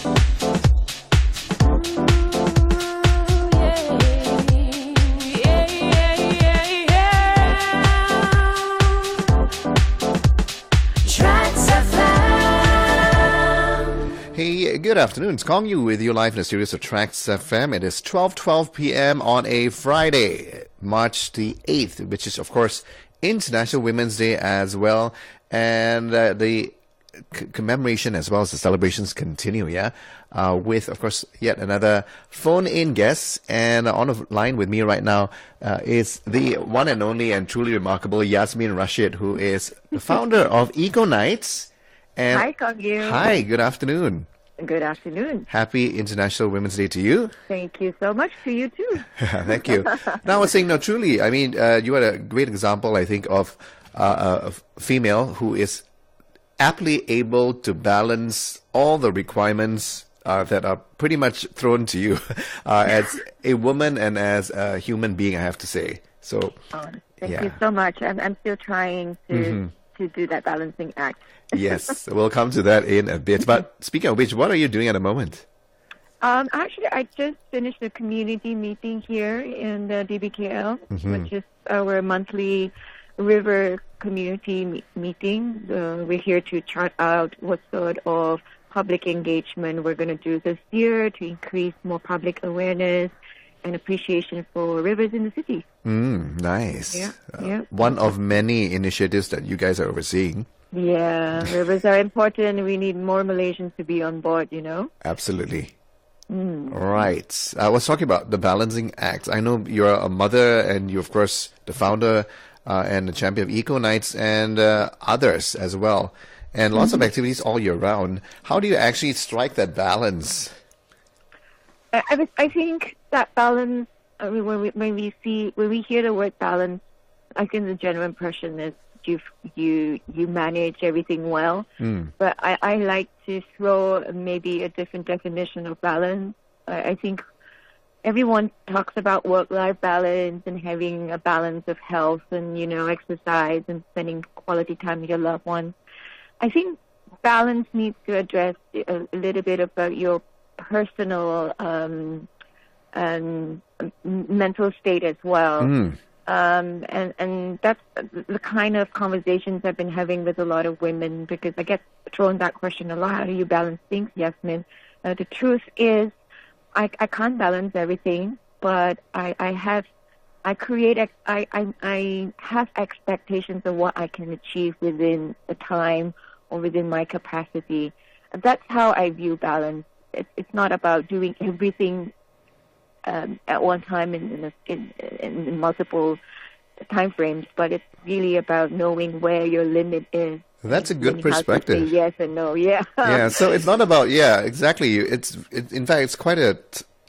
Hey, good afternoon. It's Kong Yu with you live in the studios of TRAXXFM. It is 12:12 p.m. on a Friday, March the 8th, which is, of course, International Women's Day as well. And the commemoration as well as the celebrations continue, with, of course, yet another phone-in guest. And on the line with me right now is the one and only and truly remarkable Yasmin Rashid, who is the founder of EcoKnights. And hi, Kong Yu. Hi, good afternoon. Good afternoon. Happy International Women's Day to you. Thank you so much. To you too. Thank you. Now I was saying, no, truly, I mean, you had a great example, I think, of a female who is aptly able to balance all the requirements that are pretty much thrown to you as a woman and as a human being, I have to say. So, thank you so much. I'm still trying to do that balancing act. Yes, we'll come to that in a bit. But speaking of which, what are you doing at the moment? Actually, I just finished a community meeting here in the DBKL, which is our monthly river community meeting. We're here to chart out what sort of public engagement we're going to do this year to increase more public awareness and appreciation for rivers in the city. Nice. Yeah. One of many initiatives that you guys are overseeing. Yeah, rivers are important. We need more Malaysians to be on board, Absolutely. Right. I was talking about the balancing act. I know you're a mother and you're, of course, the founder and the champion of EcoKnights and others as well. And lots of activities all year round. How do you actually strike that balance? I think that balance, I mean, when we hear the word balance, I think the general impression is you manage everything well. But I like to throw maybe a different definition of balance. I think everyone talks about work-life balance and having a balance of health and, exercise and spending quality time with your loved ones. I think balance needs to address a little bit about your personal and mental state as well. And that's the kind of conversations I've been having with a lot of women, because I get thrown that question a lot. How do you balance things, Yasmin? The truth is, I can't balance everything, but I have expectations of what I can achieve within the time or within my capacity. That's how I view balance. It's not about doing everything at one time in multiple time frames, but it's really about knowing where your limit is. That's a good perspective. Yes and no, yeah. Yeah, so it's not about, exactly. In fact, it's quite a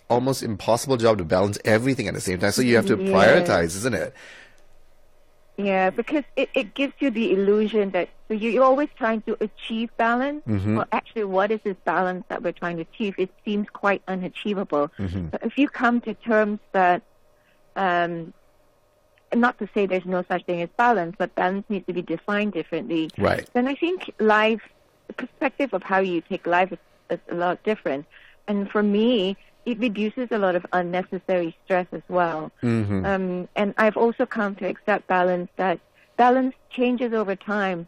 almost impossible job to balance everything at the same time. So you have to prioritize, isn't it? Yeah, because it gives you the illusion that so you're always trying to achieve balance. Well, actually, what is this balance that we're trying to achieve? It seems quite unachievable. But if you come to terms that, not to say there's no such thing as balance, but balance needs to be defined differently. Right. Then I think the perspective of how you take life is a lot different. And for me, it reduces a lot of unnecessary stress as well. And I've also come to accept balance, that balance changes over time.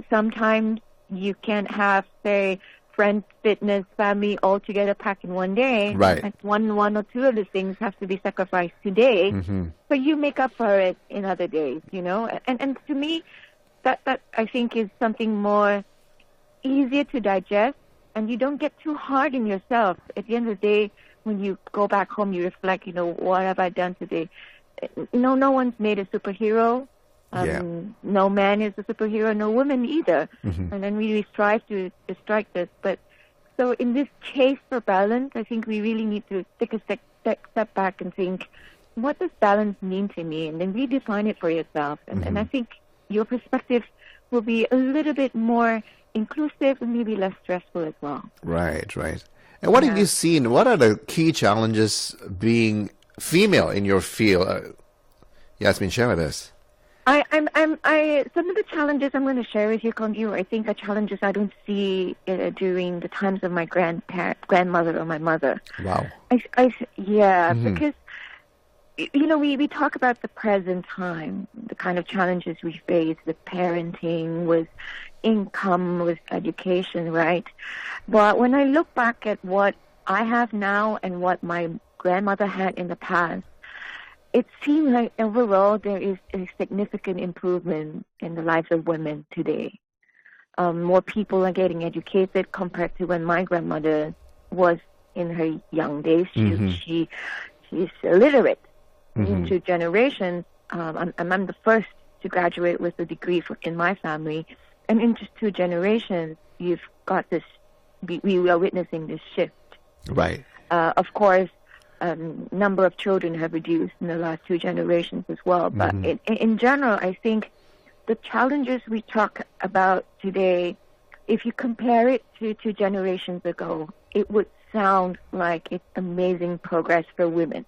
Sometimes you can have, say, friends, fitness, family all together packed in one day. Right. And one or two of the things have to be sacrificed today. So you make up for it in other days, And to me, that I think is something more easier to digest. And you don't get too hard on yourself. At the end of the day, when you go back home, you reflect, what have I done today? No one's made a superhero. No man is a superhero, no woman either. And then we strive to strike this. But so in this case for balance, I think we really need to take a step back and think, what does balance mean to me? And then redefine it for yourself. And I think your perspective will be a little bit more inclusive and maybe less stressful as well. Right. And what have you seen? What are the key challenges being female in your field? Yasmin, share with us. Some of the challenges I'm going to share with you, Kongyu, I think are challenges I don't see during the times of my grandmother or my mother. Wow. Because we talk about the present time, the kind of challenges we face with parenting, with income, with education, right? But when I look back at what I have now and what my grandmother had in the past, it seems like overall there is a significant improvement in the lives of women today. More people are getting educated compared to when my grandmother was in her young days. She's illiterate. In 2 generations, I'm the first to graduate with a degree in my family, and in just 2 generations, you've got this. We are witnessing this shift. Right. Of course, number of children have reduced in the last 2 generations as well. But in general, I think the challenges we talk about today, if you compare it to 2 generations ago, it would sound like it's amazing progress for women.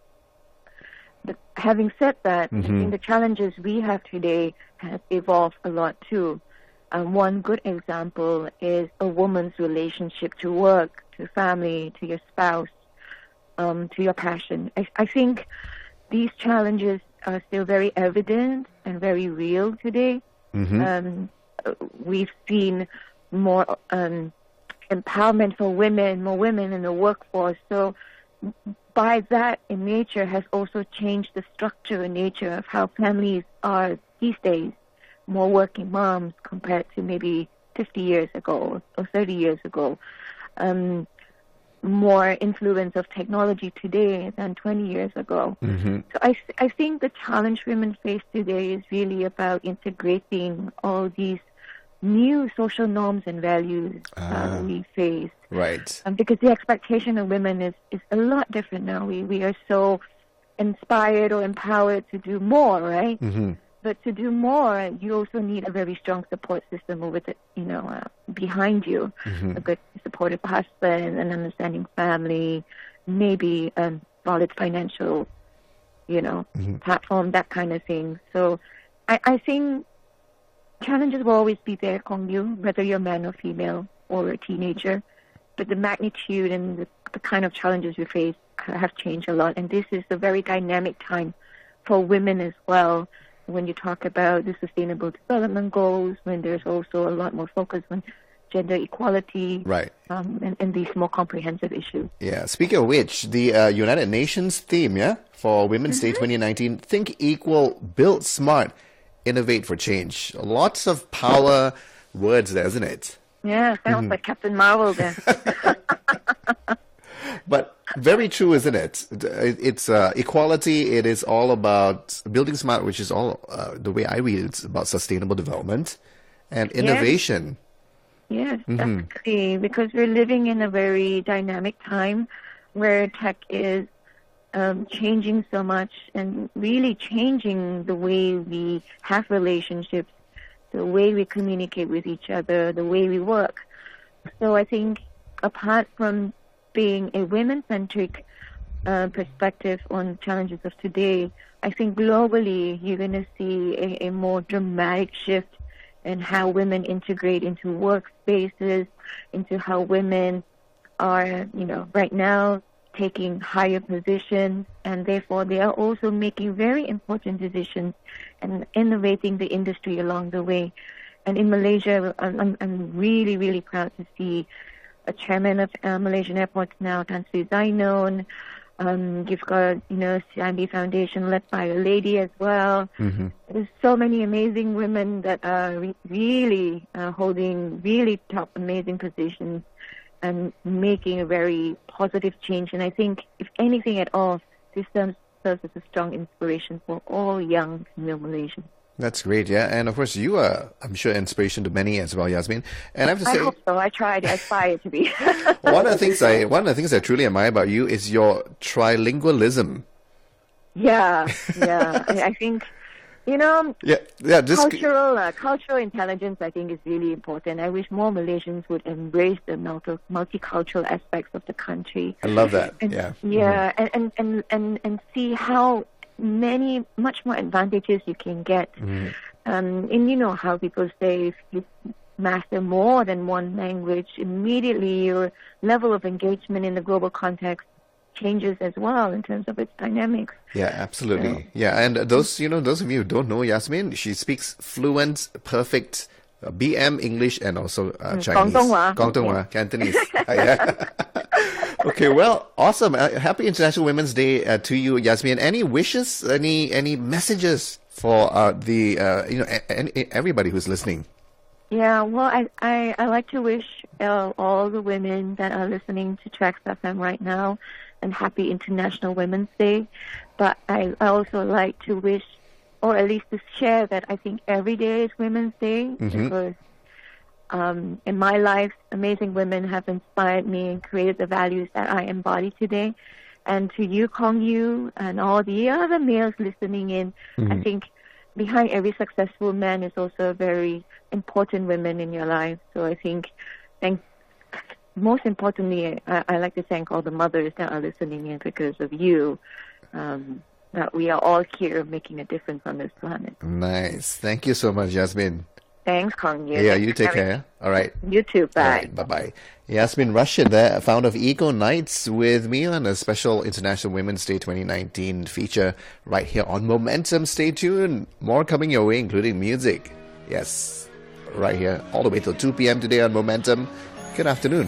But having said that, I think the challenges we have today have evolved a lot too. One good example is a woman's relationship to work, to family, to your spouse, to your passion. I think these challenges are still very evident and very real today. We've seen more empowerment for women, more women in the workforce. So by that, in nature, has also changed the structure and nature of how families are these days. More working moms compared to maybe 50 years ago or 30 years ago. More influence of technology today than 20 years ago. So I think the challenge women face today is really about integrating all these new social norms and values we face. Right. Because the expectation of women is a lot different now. We are so inspired or empowered to do more, right? But to do more, you also need a very strong support system over behind you. A good supportive husband, an understanding family, maybe a solid financial, platform, that kind of thing. So I think challenges will always be there, Kongyu, whether you're man or female or a teenager. But the magnitude and the kind of challenges we face have changed a lot. And this is a very dynamic time for women as well. When you talk about the Sustainable Development Goals, when there's also a lot more focus on gender equality, right, and these more comprehensive issues. Yeah. Speaking of which, the United Nations theme, for Women's Day 2019, Think Equal, Build Smart, Innovate for Change. Lots of power words there, isn't it? Yeah, sounds like Captain Marvel there. But very true, isn't it? It's equality. It is all about building smart, which is all the way I read it, it's about sustainable development and innovation. Yes, definitely. Because we're living in a very dynamic time where tech is changing so much and really changing the way we have relationships, the way we communicate with each other, the way we work. So I think apart from being a women-centric perspective on challenges of today, I think globally you're going to see a more dramatic shift in how women integrate into workspaces, into how women are, right now taking higher positions, and therefore they are also making very important decisions and innovating the industry along the way. And in Malaysia, I'm really, really proud to see a chairman of Malaysian Airports now, Tan Sri Zainon. You've got, CIMB Foundation led by a lady as well. There's so many amazing women that are really holding really top amazing positions and making a very positive change. And I think, if anything at all, this serves as a strong inspiration for all young female Malaysians. That's great, yeah. And of course, you are, I'm sure, inspiration to many as well, Yasmin. And I have to say, I hope so. I aspire to be. one of the things I truly admire about you is your trilingualism. Yeah. I think, cultural intelligence, I think, is really important. I wish more Malaysians would embrace the multicultural aspects of the country. I love that. And, yeah. And see how much more advantages you can get And how people say if you master more than one language, immediately your level of engagement in the global context changes as well in terms of its dynamics. Yeah, absolutely. Yeah, and those of you who don't know Yasmin, she speaks fluent, perfect BM English and also Chinese. 廣東話. Cantonese. Yeah. Okay, well, awesome. Happy International Women's Day to you, Yasmin. Any wishes, any messages for everybody who's listening? Yeah, well, I like to wish all the women that are listening to TRAXXFM right now and happy International Women's Day. But I also like to wish, or at least to share, that I think every day is Women's Day because in my life, amazing women have inspired me and created the values that I embody today. And to you, Kong Yu, and all the other males listening in, I think behind every successful man is also a very important women in your life. So I think, most importantly, I like to thank all the mothers that are listening in because of you. That we are all here making a difference on this planet. Nice. Thank you so much, Yasmin. Thanks, Kong Yu. Yeah, you take care. All right. You too. Bye. All right, bye-bye. Yasmin Russian there, founder of EcoKnights, with me on a special International Women's Day 2019 feature right here on Momentum. Stay tuned. More coming your way, including music. Yes, right here, all the way till 2 p.m. today on Momentum. Good afternoon.